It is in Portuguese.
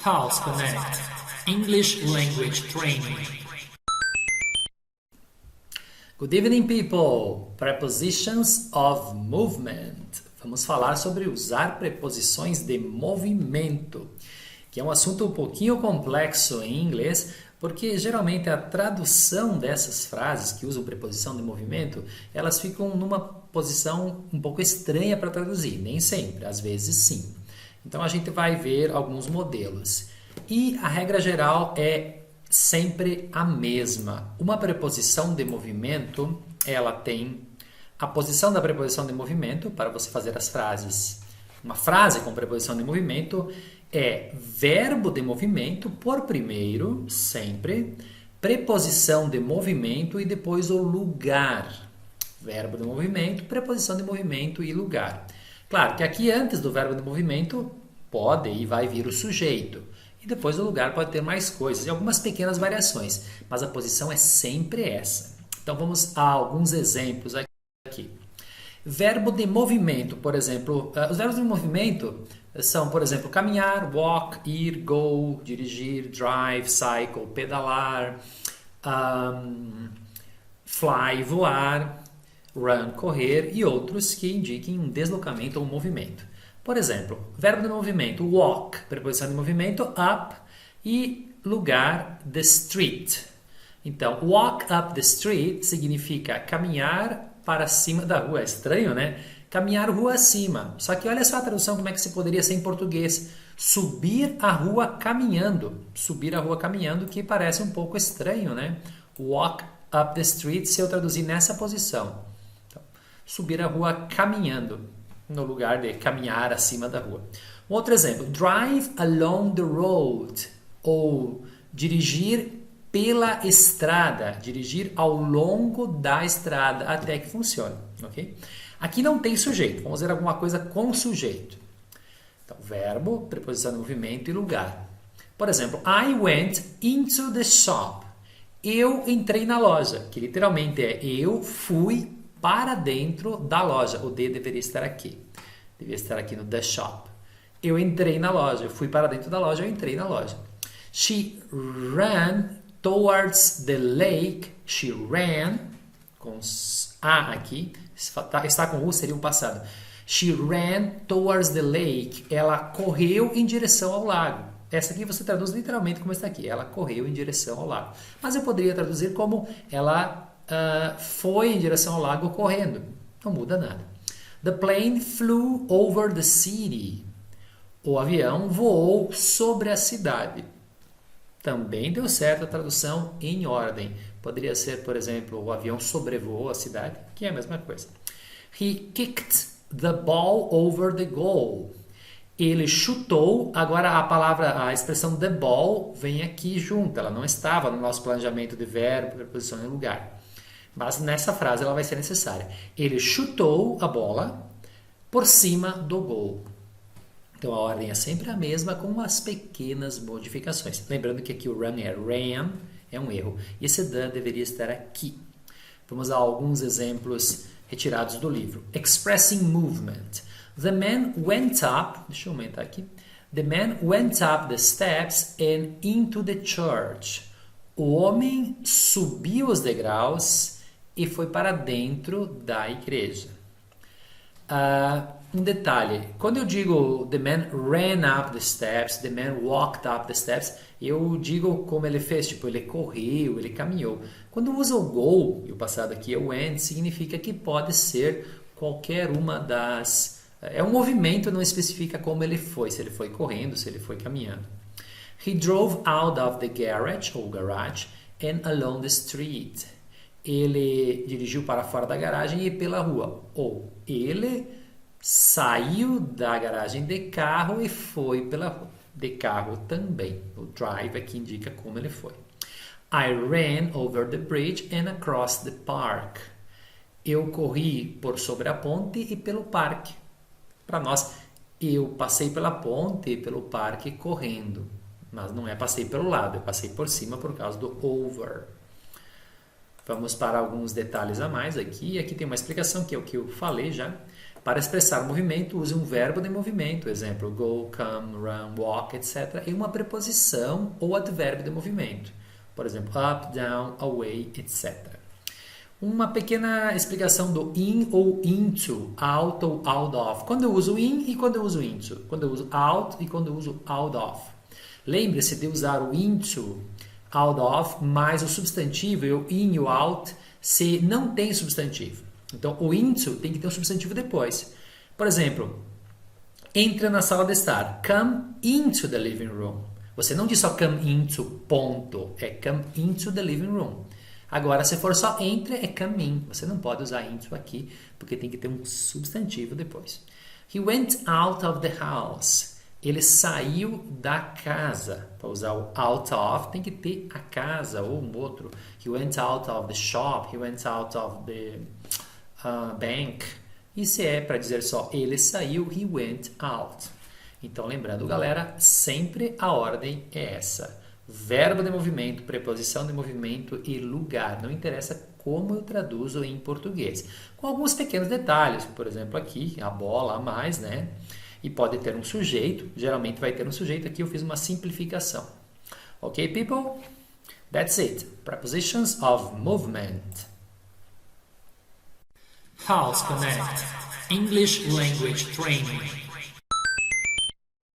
House Connect English Language Training. Good evening, people! Prepositions of movement. Vamos falar sobre usar preposições de movimento, que é um assunto um pouquinho complexo em inglês, porque geralmente a tradução dessas frases que usam preposição de movimento, elas ficam numa posição um pouco estranha para traduzir, nem sempre, às vezes sim. Então a gente vai ver alguns modelos. E a regra geral é sempre a mesma. Uma preposição de movimento, ela tem a posição da preposição de movimento para você fazer as frases. Uma frase com preposição de movimento é verbo de movimento por primeiro, sempre, preposição de movimento e depois o lugar. Verbo de movimento, preposição de movimento e lugar. Claro que aqui antes do verbo de movimento pode e vai vir o sujeito. E depois o lugar pode ter mais coisas e algumas pequenas variações, mas a posição é sempre essa. Então vamos a alguns exemplos aqui. Verbo de movimento, por exemplo, os verbos de movimento são, por exemplo, caminhar, walk, ir, go, dirigir, drive, cycle, pedalar, fly, voar, run, correr e outros que indiquem um deslocamento ou um movimento. Por exemplo, verbo de movimento, walk, preposição de movimento, up e lugar, the street. Então, walk up the street significa caminhar para cima da rua. É estranho, né? Caminhar rua acima. Só que olha só a tradução, como é que se poderia ser em português. Subir a rua caminhando. Subir a rua caminhando, que parece um pouco estranho, né? Walk up the street, se eu traduzir nessa posição. Então, subir a rua caminhando, no lugar de caminhar acima da rua. Um outro exemplo, drive along the road, ou dirigir pela estrada, dirigir ao longo da estrada até que funcione, ok? Aqui não tem sujeito, vamos ver alguma coisa com sujeito. Então, verbo, preposição de movimento e lugar. Por exemplo, I went into the shop. Eu entrei na loja, que literalmente é eu fui para dentro da loja. O D deveria estar aqui. Deveria estar aqui no the shop. Eu entrei na loja. Eu fui para dentro da loja. Eu entrei na loja. She ran towards the lake. She ran, com A aqui. Está com U, seria o passado. She ran towards the lake. Ela correu em direção ao lago. Essa aqui você traduz literalmente como está aqui. Ela correu em direção ao lago. Mas eu poderia traduzir como ela foi em direção ao lago correndo. Não muda nada. The plane flew over the city. O avião voou sobre a cidade. Também deu certo a tradução em ordem. Poderia ser, por exemplo, o avião sobrevoou a cidade, que é a mesma coisa. He kicked the ball over the goal. Ele chutou, agora a expressão the ball vem aqui junto. Ela não estava no nosso planejamento de verbo, preposição e lugar. Mas nessa frase ela vai ser necessária. Ele chutou a bola por cima do gol. Então a ordem é sempre a mesma, com umas pequenas modificações. Lembrando que aqui o run é ran, é um erro. E esse the deveria estar aqui. Vamos a alguns exemplos retirados do livro. Expressing movement. The man went up, deixa eu aumentar aqui. The man went up the steps and into the church. O homem subiu os degraus e foi para dentro da igreja. Um detalhe, quando eu digo the man ran up the steps, the man walked up the steps, eu digo como ele fez, tipo, ele correu, ele caminhou. Quando usa o go, e o passado aqui é o went, significa que pode ser qualquer uma das... É um movimento, não especifica como ele foi, se ele foi correndo, se ele foi caminhando. He drove out of the garage, ou garage, and along the street. Ele dirigiu para fora da garagem e pela rua. Ou ele saiu da garagem de carro e foi pela rua. De carro também. O drive aqui indica como ele foi. I ran over the bridge and across the park. Eu corri por sobre a ponte e pelo parque. Para nós, eu passei pela ponte e pelo parque correndo. Mas não é passei pelo lado, eu passei por cima por causa do over. Vamos para alguns detalhes a mais aqui. Aqui tem uma explicação que é o que eu falei já. Para expressar o movimento, use um verbo de movimento, exemplo, go, come, run, walk, etc. E uma preposição ou advérbio de movimento, por exemplo, up, down, away, etc. Uma pequena explicação do in ou into, out ou out of. Quando eu uso in e quando eu uso into. Quando eu uso out e quando eu uso out of. Lembre-se de usar o into, out of, mais o substantivo, o in e o out, se não tem substantivo. Então, o into tem que ter um substantivo depois. Por exemplo, entra na sala de estar. Come into the living room. Você não diz só come into, ponto. É come into the living room. Agora, se for só entre, é come in. Você não pode usar into aqui, porque tem que ter um substantivo depois. He went out of the house. Ele saiu da casa. Para usar o out of, tem que ter a casa ou um outro. He went out of the shop. He went out of the bank. E se é para dizer só ele saiu, he went out. Então, lembrando, galera, sempre a ordem é essa. Verbo de movimento, preposição de movimento e lugar. Não interessa como eu traduzo em português. Com alguns pequenos detalhes. Por exemplo, aqui, a bola a mais, né? E pode ter um sujeito. Geralmente vai ter um sujeito. Aqui eu fiz uma simplificação. Ok, people? That's it. Prepositions of movement. House Connect. English Language Training.